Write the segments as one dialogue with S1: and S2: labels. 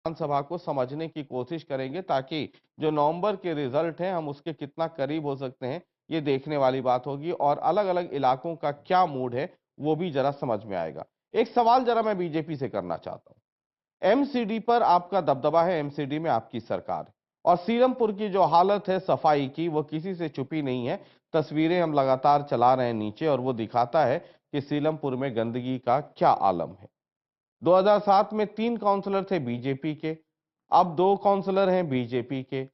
S1: विधानसभा को समझने की कोशिश करेंगे ताकि जो नवंबर के रिजल्ट हैं हम उसके कितना करीब हो सकते हैं ये देखने वाली बात होगी और अलग अलग इलाकों का क्या मूड है वो भी जरा समझ में आएगा। एक सवाल जरा मैं बीजेपी से करना चाहता हूं। एमसीडी पर आपका दबदबा है, एमसीडी में आपकी सरकार है और सीरमपुर की जो हालत है सफाई की वो किसी से छुपी नहीं है। तस्वीरें हम लगातार चला रहे हैं नीचे और वो दिखाता है कि सीलमपुर में गंदगी का क्या आलम है। 2007 में 3 काउंसलर थे बीजेपी के, अब 2 काउंसलर हैं बीजेपी के।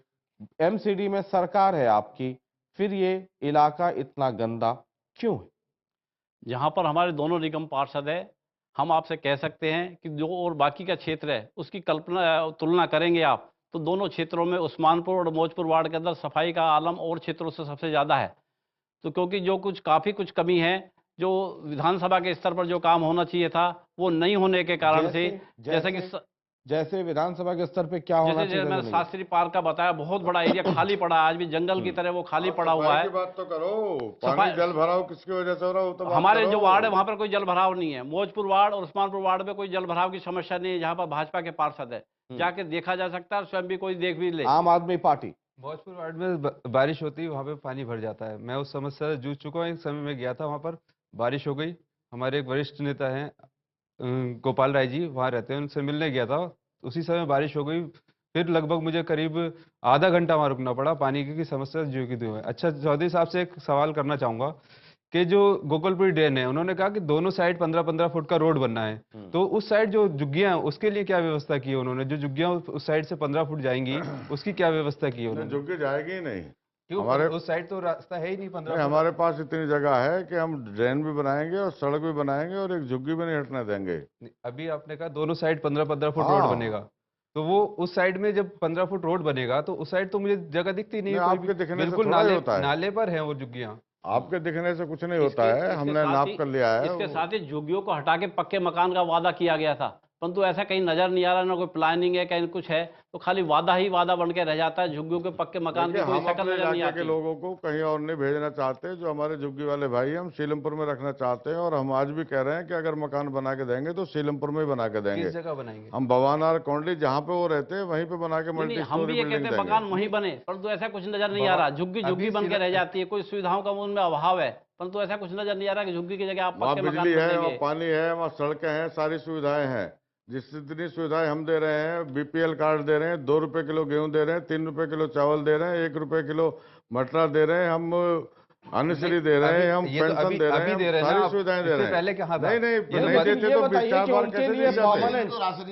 S1: एमसीडी में सरकार है आपकी, फिर ये इलाका इतना गंदा क्यों है?
S2: जहां पर हमारे दोनों निगम पार्षद है, हम आपसे कह सकते हैं कि जो और बाकी का क्षेत्र है उसकी कल्पना तुलना करेंगे आप तो दोनों क्षेत्रों में उस्मानपुर और मौजपुर वार्ड के अंदर सफाई का आलम और क्षेत्रों से सबसे ज़्यादा है। तो क्योंकि जो काफ़ी कुछ कमी है, जो विधानसभा के स्तर पर जो काम होना चाहिए था वो नहीं होने के कारण से
S1: जैसे विधानसभा के स्तर पे क्या होना
S2: जैसे
S1: चाहिए?
S2: मैंने शास्त्री पार्क का बताया, बहुत बड़ा एरिया खाली पड़ा है, आज भी जंगल की तरह वो खाली पड़ा हुआ है।
S3: बात तो करो, पानी जल भराव किसकी वजह से हो रहा हो तो
S2: हमारे जो वार्ड है वहां पर कोई जल भराव नहीं है। मौजपुर वार्ड और उस्मानपुर वार्ड में कोई जल भराव की समस्या नहीं है, जहां पर भाजपा के पार्षद है। जाके देखा जा सकता है, स्वयं भी कोई देख भी ले।
S1: आम आदमी पार्टी
S4: मौजपुर वार्ड में बारिश होती है, वहाँ पे पानी भर जाता है। मैं उस समस्या से जूझ चुका हूँ। एक समय में गया था, वहाँ पर बारिश हो गई। हमारे एक वरिष्ठ नेता हैं गोपाल राय जी, वहाँ रहते हैं, उनसे मिलने गया था। उसी समय बारिश हो गई, फिर लगभग मुझे करीब आधा घंटा वहाँ रुकना पड़ा पानी की समस्या जो की है। अच्छा, चौधरी साहब से एक सवाल करना चाहूंगा कि जो गोकुलपुरी ड्रेन है, उन्होंने कहा कि दोनों साइड 15-15 फुट का रोड बनना है, तो उस साइड जो झुग्गियां हैं उसके लिए क्या व्यवस्था की है उन्होंने? जो झुग्गियां उस साइड से 15 फुट जाएंगी उसकी क्या व्यवस्था की है उन्होंने?
S3: झुग्गी जाएगी ही नहीं।
S4: क्यों? हमारे उस साइड तो रास्ता है ही नहीं 15 फुट।
S3: हमारे पास इतनी जगह है कि हम ड्रेन भी बनाएंगे और सड़क भी बनाएंगे और एक झुग्गी भी नहीं हटने देंगे।
S4: अभी आपने कहा दोनों साइड 15-15 फुट रोड बनेगा, तो वो उस साइड में जब 15 फुट रोड बनेगा तो उस साइड तो मुझे जगह दिखती नहीं है। बिल्कुल नाले पर है वो झुग्गियां।
S3: आपके दिखने से कुछ नहीं होता है, हमने नाप कर लिया है।
S2: इसके साथ ही झुग्गियों को हटा के पक्के मकान का वादा किया गया था, परंतु ऐसा कहीं नजर नहीं आ रहा, ना कोई प्लानिंग है, कहीं कुछ है, तो खाली वादा ही वादा बन के रह जाता है। झुग्गियों के पक्के मकान की कोई शक्ल नजर नहीं आती।
S3: लोगों को कहीं और नहीं भेजना चाहते, जो हमारे झुग्गी वाले भाई हम सीलमपुर में रखना चाहते हैं। और हम आज भी कह रहे हैं कि अगर मकान बना के देंगे तो सीलमपुर में ही बना के देंगे।
S4: किस जगह बनाएंगे?
S3: हम भवानार कोंडली जहाँ पे वो रहते हैं वहीं पे बना के मल्टी
S2: हम भी ये कहते हैं मकान वहीं बने, परंतु ऐसा कुछ नजर नहीं आ रहा। झुग्गी झुग्गी बन के रह जाती है, कोई सुविधाओं का उनमें अभाव है, परंतु ऐसा कुछ नजर नहीं आ रहा कि झुग्गी की जगह आप पक्के मकान
S3: बिजली है, वहाँ पानी है, वहाँ सड़कें हैं, सारी सुविधाएं हैं। जितनी सुविधाएं हम दे रहे हैं, बीपीएल कार्ड दे रहे हैं, 2 रुपए किलो गेहूं दे रहे हैं, 3 रुपए किलो चावल दे रहे हैं, 1 रुपए किलो मटर दे रहे हैं, हम अन्नश्री दे रहे हैं, हम पेंशन दे रहे हैं, सारी सुविधाएं दे रहे हैं।
S4: पहले कहाँ था?
S3: नहीं देते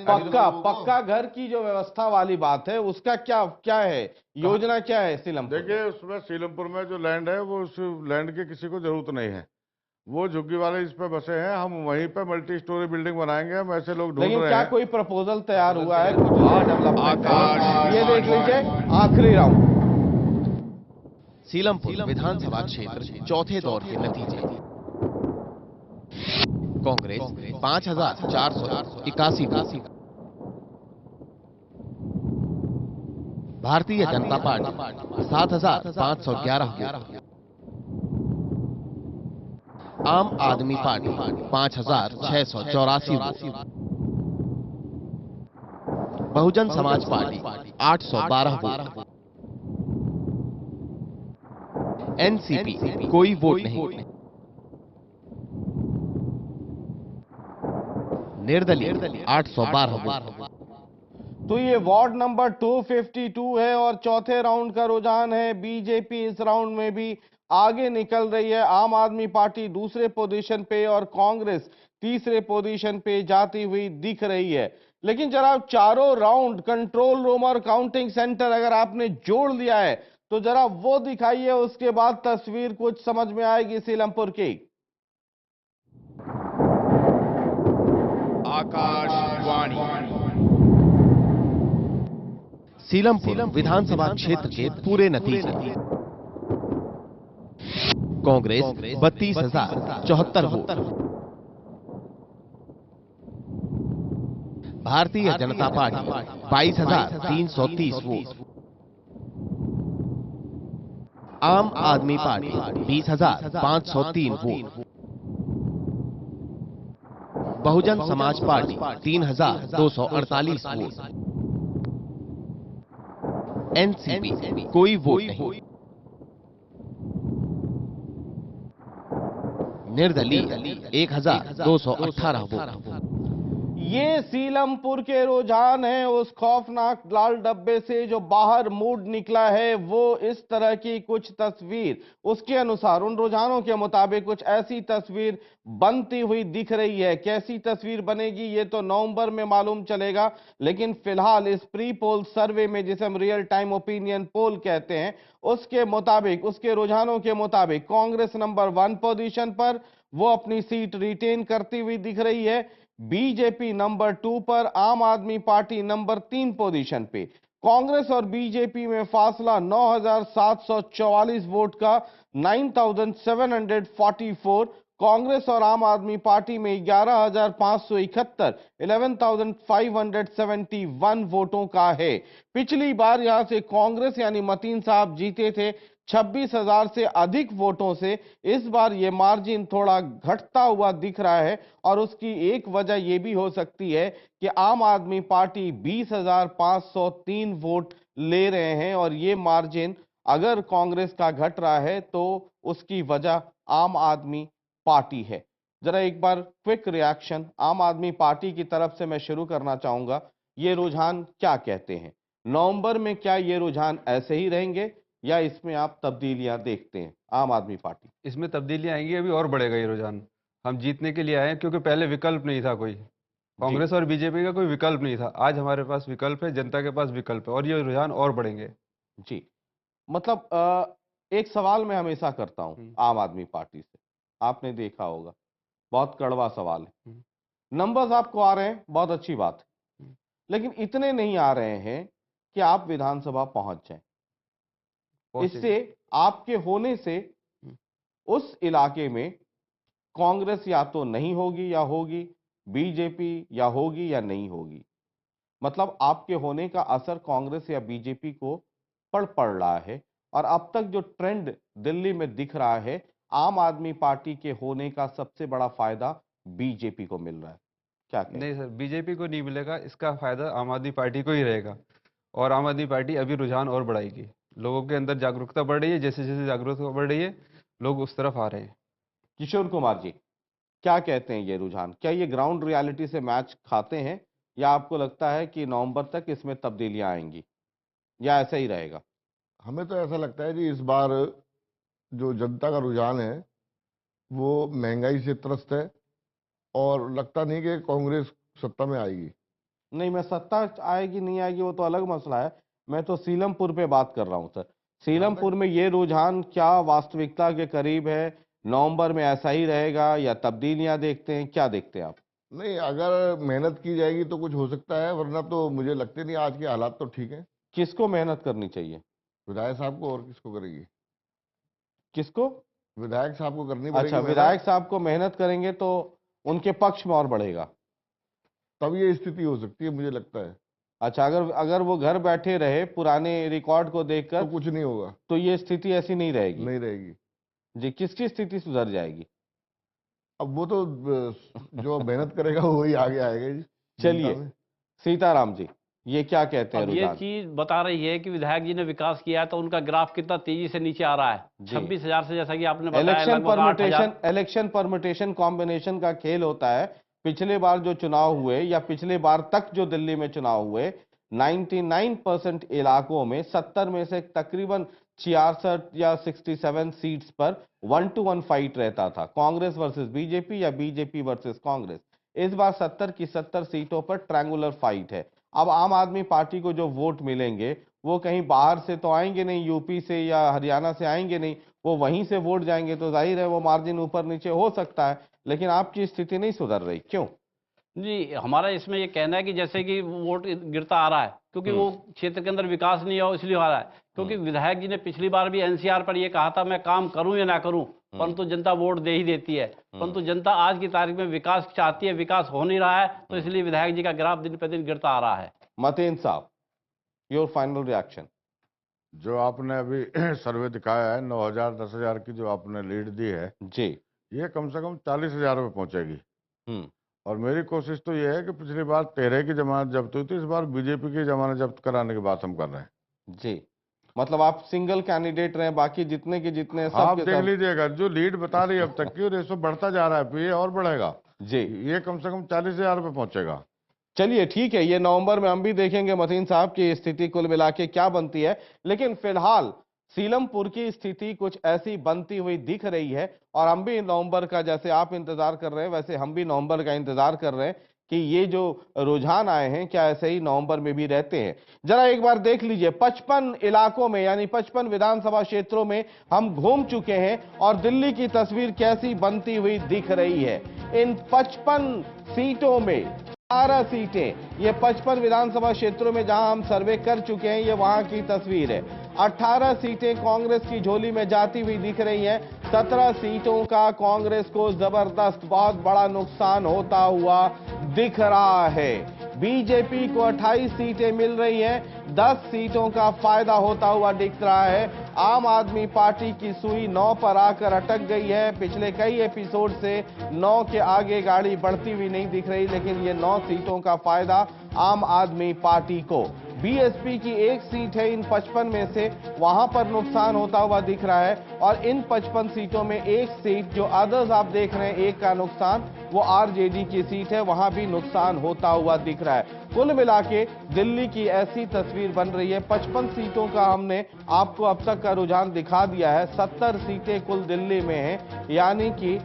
S3: तो
S1: पक्का घर की जो व्यवस्था वाली बात है उसका क्या है, योजना क्या है सीलमपुर?
S3: देखिए, उसमें सीलमपुर में जो लैंड है वो उस लैंड की किसी को जरूरत नहीं है। वो झुग्गी वाले इस पे बसे हैं, हम वहीं पे मल्टी स्टोरी बिल्डिंग बनाएंगे। हम ऐसे लोग ढूंढ रहे हैं।
S1: लेकिन क्या कोई प्रपोजल तैयार हुआ है? ये देख लीजिए, आखिरी राउंड
S5: सीलमपुर विधानसभा क्षेत्र चौथे दौर के नतीजे। Congress 5481 vote, Bharatiya Janata party 7511 vote, आम आदमी party 5684 vote, Bahujan Samaj party 812 vote, NCP कोई वोट नहीं, निर्दलीय 812 वोट।
S1: तो ये वार्ड नंबर 252 है और चौथे राउंड का रुझान है। बीजेपी इस राउंड में भी आगे निकल रही है। आम आदमी पार्टी दूसरे पोजीशन पे और कांग्रेस तीसरे पोजीशन पे जाती हुई दिख रही है। लेकिन जरा चारों राउंड कंट्रोल रूम और काउंटिंग सेंटर अगर आपने जोड़ लिया है तो जरा वो दिखाइए, उसके बाद तस्वीर कुछ समझ में आएगी सीलमपुर की।
S5: आकाशवाणी सीलमपुर विधानसभा क्षेत्र के पूरे नतीजे। Congress 32,074 vote, Bharatiya Janata party 22,330 vote, आम आदमी party 20,503 vote, Bahujan Samaj party 3,248 vote, NCP कोई वोट नहीं। निर्दलीय 1218 वोट।
S1: ये सीलमपुर के रुझान है। उस खौफनाक लाल डब्बे से जो बाहर मूड निकला है वो इस तरह की कुछ तस्वीर, उसके अनुसार उन रुझानों के मुताबिक कुछ ऐसी तस्वीर बनती हुई दिख रही है। कैसी तस्वीर बनेगी ये तो नवंबर में मालूम चलेगा, लेकिन फिलहाल इस प्री पोल सर्वे में, जिसे हम रियल टाइम ओपिनियन पोल कहते हैं, उसके मुताबिक, उसके रुझानों के मुताबिक कांग्रेस नंबर 1 पोजीशन पर, वो अपनी सीट रिटेन करती हुई दिख रही है। बीजेपी नंबर 2 पर, आम आदमी पार्टी नंबर 3 पोजीशन पे। कांग्रेस और बीजेपी में फासला 9,744 वोट का, 9,744। कांग्रेस और आम आदमी पार्टी में 11,571, 11,571 वोटों का है। पिछली बार यहां से कांग्रेस यानी मतीन साहब जीते थे 26,000 से अधिक वोटों से। इस बार यह मार्जिन थोड़ा घटता हुआ दिख रहा है और उसकी एक वजह यह भी हो सकती है कि आम आदमी पार्टी 20,503 वोट ले रहे हैं और ये मार्जिन अगर कांग्रेस का घट रहा है तो उसकी वजह आम आदमी पार्टी है। जरा एक बार क्विक रिएक्शन आम आदमी पार्टी की तरफ से मैं शुरू करना चाहूंगा। ये रुझान क्या कहते हैं? नवंबर में क्या ये रुझान ऐसे ही रहेंगे या इसमें आप तब्दीलियां देखते हैं? आम आदमी पार्टी
S4: इसमें तब्दीलियां आएंगी, अभी और बढ़ेगा ये रुझान। हम जीतने के लिए आए हैं, क्योंकि पहले विकल्प नहीं था कोई। कांग्रेस और बीजेपी का कोई विकल्प नहीं था। आज हमारे पास विकल्प है, जनता के पास विकल्प है, और ये रुझान और बढ़ेंगे।
S1: जी, मतलब एक सवाल मैं हमेशा करता हूं आम आदमी पार्टी से, आपने देखा होगा, बहुत कड़वा सवाल है। नंबर्स आपको आ रहे हैं, बहुत अच्छी बात है, लेकिन इतने नहीं आ रहे हैं कि आप विधानसभा पहुंच जाएं। इससे आपके होने से उस इलाके में कांग्रेस या तो नहीं होगी या होगी, बीजेपी या होगी या नहीं होगी। मतलब आपके होने का असर कांग्रेस या बीजेपी को पड़ रहा है। और अब तक जो ट्रेंड दिल्ली में दिख रहा है, आम आदमी पार्टी के होने का सबसे बड़ा फायदा बीजेपी को मिल रहा है। क्या कहें?
S4: नहीं सर, बीजेपी को नहीं मिलेगा, इसका फायदा आम आदमी पार्टी को ही रहेगा। और आम आदमी पार्टी अभी रुझान और बढ़ाएगी। लोगों के अंदर जागरूकता बढ़ रही है, जैसे जैसे जागरूकता बढ़ रही है लोग उस तरफ आ रहे हैं।
S1: किशोर कुमार जी, क्या कहते हैं ये रुझान? क्या ये ग्राउंड रियलिटी से मैच खाते हैं या आपको लगता है कि नवंबर तक इसमें तब्दीलियां आएंगी या ऐसा ही रहेगा?
S3: हमें तो ऐसा लगता है जी, इस बार जो जनता का रुझान है वो महंगाई से त्रस्त है और लगता नहीं कि कांग्रेस सत्ता में आएगी।
S1: नहीं, मैं सत्ता आएगी नहीं आएगी वो तो अलग मसला है, मैं तो सीलमपुर पे बात कर रहा हूं सर। सीलमपुर में ये रुझान क्या वास्तविकता के करीब है? नवंबर में ऐसा ही रहेगा या तब्दीलियां देखते हैं? क्या देखते हैं आप?
S3: नहीं, अगर मेहनत की जाएगी तो कुछ हो सकता है, वरना तो मुझे लगते नहीं। आज के हालात तो ठीक है।
S1: किसको मेहनत करनी चाहिए?
S3: विधायक साहब को, और किसको करेगी?
S1: किसको?
S3: विधायक साहब को करनी
S1: अच्छा,
S3: पड़ेगी मेहनत,
S1: विधायक साहब को मेहनत करेंगे तो उनके पक्ष में और बढ़ेगा।
S3: तब ये स्थिति हो सकती है, मुझे लगता है।
S1: अच्छा, अगर अगर वो घर बैठे रहे पुराने रिकॉर्ड को
S3: तो
S1: देखकर
S3: कुछ नहीं होगा,
S1: तो ये स्थिति ऐसी नहीं रहेगी।
S3: नहीं रहेगी।
S1: जी, किसकी स्थिति सुधर जाएगी?
S3: अब वो तो जो मेहनत करेगा वही आगे आएगा जी।
S1: चलिए,
S3: जनता में।
S1: सीताराम जी, ये क्या कहते हैं
S2: अब ये
S1: रुझान?
S2: चीज बता रही है कि विधायक जी ने विकास किया है तो उनका ग्राफ कितना तेजी से नीचे आ रहा है।
S1: जी।
S2: 26,000 से, जैसा कि आपने बताया, लगभग 8,000।
S1: इलेक्शन परमिटेशन कॉम्बिनेशन का खेल होता है। पिछले बार जो चुनाव हुए या पिछले बार तक जो दिल्ली में चुनाव हुए, 99% इलाकों में 70 में से तकरीबन 66 या 67 सीट्स पर 1-to-1 फाइट रहता था, कांग्रेस वर्सेस बीजेपी या बीजेपी वर्सेस कांग्रेस। इस बार 70 की 70 सीटों पर ट्रायंगुलर फाइट है। अब आम आदमी पार्टी को जो वोट मिलेंगे वो कहीं बाहर से तो आएंगे नहीं, यूपी से या हरियाणा से आएंगे नहीं, वो वहीं से वोट जाएंगे, तो जाहिर है वो मार्जिन ऊपर नीचे हो सकता है। लेकिन आपकी स्थिति नहीं सुधर रही, क्यों?
S2: जी, हमारा इसमें ये कहना है कि जैसे कि वोट गिरता आ रहा है क्योंकि वो क्षेत्र के अंदर विकास नहीं हो, इसलिए आ रहा है। क्योंकि विधायक जी ने पिछली बार भी एनसीआर पर ये कहा था, मैं काम करूं या ना करूं, परंतु जनता वोट दे ही देती है। परंतु जनता आज की तारीख में विकास चाहती है, विकास हो नहीं रहा है, तो इसलिए विधायक जी का ग्राफ दिन पे दिन गिरता आ रहा है।
S1: मतेन साहब, योर फाइनल रिएक्शन।
S3: जो आपने अभी सर्वे दिखाया है, 9,000 10,000 की जो आपने लीड दी है
S1: जी।
S3: ये कम से कम 40,000 पे पहुंचेगी।
S1: हम्म।
S3: और मेरी कोशिश तो ये है कि पिछली बार 13 की जमानत जब्त हुई थी, इस बार बीजेपी की जमानत जब्त कराने की बात हम कर रहे हैं।
S1: जी, मतलब आप सिंगल कैंडिडेट रहे, बाकी जितने के जितने सब
S3: आप
S1: के
S3: देख
S1: सब।
S3: लीजिएगा, जो लीड बता रही है अब तक की, रेशो बढ़ता जा रहा है, फिर ये और बढ़ेगा।
S1: जी,
S3: ये कम से कम 40,000 पे पहुंचेगा।
S1: चलिए ठीक है, ये नवंबर में हम भी देखेंगे मतीन साहब की स्थिति कुल मिला के क्या बनती है। लेकिन फिलहाल सीलमपुर की स्थिति कुछ ऐसी बनती हुई दिख रही है और हम भी नवंबर का, जैसे आप इंतजार कर रहे हैं वैसे हम भी नवंबर का इंतजार कर रहे हैं कि ये जो रुझान आए हैं क्या ऐसे ही नवंबर में भी रहते हैं। जरा एक बार देख लीजिए, 55 इलाकों में यानी 55 विधानसभा क्षेत्रों में हम घूम चुके हैं और दिल्ली की तस्वीर कैसी बनती हुई दिख रही है। इन 55 सीटों में 18 सीटें, ये 55 विधानसभा क्षेत्रों में जहां हम सर्वे कर चुके हैं, ये वहां की तस्वीर है। 18 सीटें कांग्रेस की झोली में जाती हुई दिख रही हैं। 17 सीटों का कांग्रेस को जबरदस्त बहुत बड़ा नुकसान होता हुआ दिख रहा है। बीजेपी को 28 सीटें मिल रही हैं, 10 सीटों का फायदा होता हुआ दिख रहा है। आम आदमी पार्टी की सुई 9 पर आकर अटक गई है। पिछले कई एपिसोड से 9 के आगे गाड़ी बढ़ती हुई नहीं दिख रही, लेकिन ये 9 सीटों का फायदा आम आदमी पार्टी को। बीएसपी की एक सीट है इन 55 में से, वहां पर नुकसान होता हुआ दिख रहा है। और इन 55 सीटों में एक सीट जो अदर्स आप देख रहे हैं, एक का नुकसान, वो आरजेडी की सीट है, वहां भी नुकसान होता हुआ दिख रहा है। कुल मिला के दिल्ली की ऐसी तस्वीर बन रही है। 55 सीटों का हमने आपको अब तक का रुझान दिखा दिया है। 70 सीटें कुल दिल्ली में हैं, यानी कि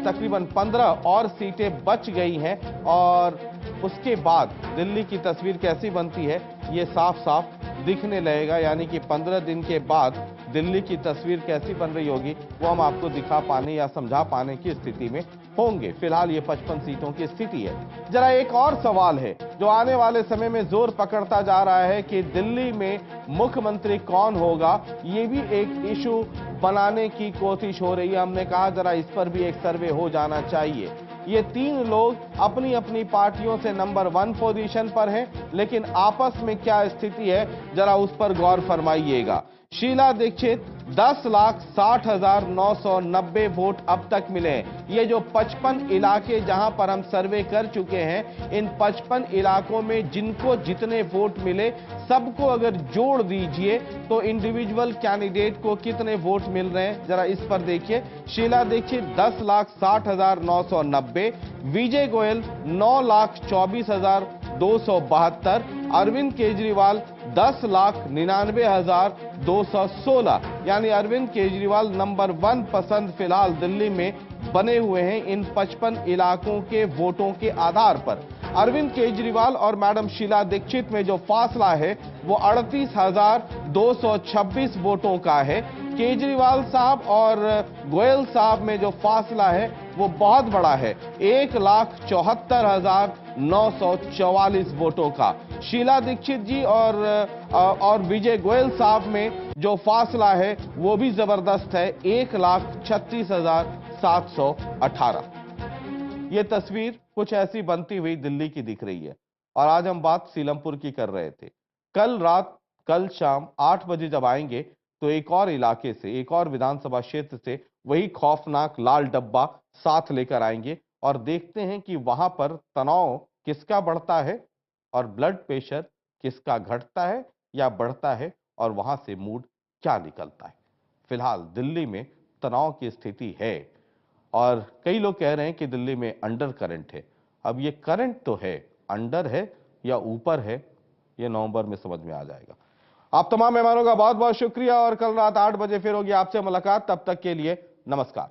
S1: तकरीबन 15 और सीटें बच गई हैं। और उसके बाद दिल्ली की तस्वीर कैसी बनती है ये साफ साफ दिखने लगेगा, यानी कि 15 दिन के बाद दिल्ली की तस्वीर कैसी बन रही होगी वो हम आपको दिखा पाने या समझा पाने की स्थिति में होंगे। फिलहाल ये 55 सीटों की स्थिति है। जरा एक और सवाल है जो आने वाले समय में जोर पकड़ता जा रहा है कि दिल्ली में मुख्यमंत्री कौन होगा, ये भी एक इशू बनाने की कोशिश हो रही है। हमने कहा जरा इस पर भी एक सर्वे हो जाना चाहिए। ये 3 लोग अपनी अपनी पार्टियों से नंबर 1 पोजीशन पर हैं, लेकिन आपस में क्या स्थिति है जरा उस पर गौर फरमाइएगा। शीला दीक्षित 10,60,990 वोट अब तक मिले हैं। ये जो 55 इलाके जहां पर हम सर्वे कर चुके हैं, इन 55 इलाकों में जिनको जितने वोट मिले सबको अगर जोड़ दीजिए तो इंडिविजुअल कैंडिडेट को कितने वोट मिल रहे हैं जरा इस पर देखिए। शीला दीक्षित 10,60,990, विजय गोयल 9,24,272, अरविंद केजरीवाल 10,99,216, यानी अरविंद केजरीवाल नंबर 1 पसंद फिलहाल दिल्ली में बने हुए हैं इन 55 इलाकों के वोटों के आधार पर। अरविंद केजरीवाल और मैडम शीला दीक्षित में जो फासला है वो 38,226 वोटों का है। केजरीवाल साहब और गोयल साहब में जो फासला है वो बहुत बड़ा है, 1,74,944 वोटों का। शीला दीक्षित जी और विजय गोयल साहब में जो फासला है वो भी जबरदस्त है, 1,36,718। ये तस्वीर कुछ ऐसी बनती हुई दिल्ली की दिख रही है। और आज हम बात सीलमपुर की कर रहे थे। कल शाम 8 बजे जब आएंगे तो एक और इलाके से, एक और विधानसभा क्षेत्र से वही खौफनाक लाल डब्बा साथ लेकर आएंगे और देखते हैं कि वहां पर तनाव किसका बढ़ता है और ब्लड प्रेशर किसका घटता है या बढ़ता है और वहां से मूड क्या निकलता है। फिलहाल दिल्ली में तनाव की स्थिति है और कई लोग कह रहे हैं कि दिल्ली में अंडर करंट है। अब ये करंट तो है, अंडर है या ऊपर है ये नवंबर में समझ में आ जाएगा। आप तमाम मेहमानों का बहुत बहुत शुक्रिया और कल रात 8 बजे फिर होगी आपसे मुलाकात। तब तक के लिए नमस्कार।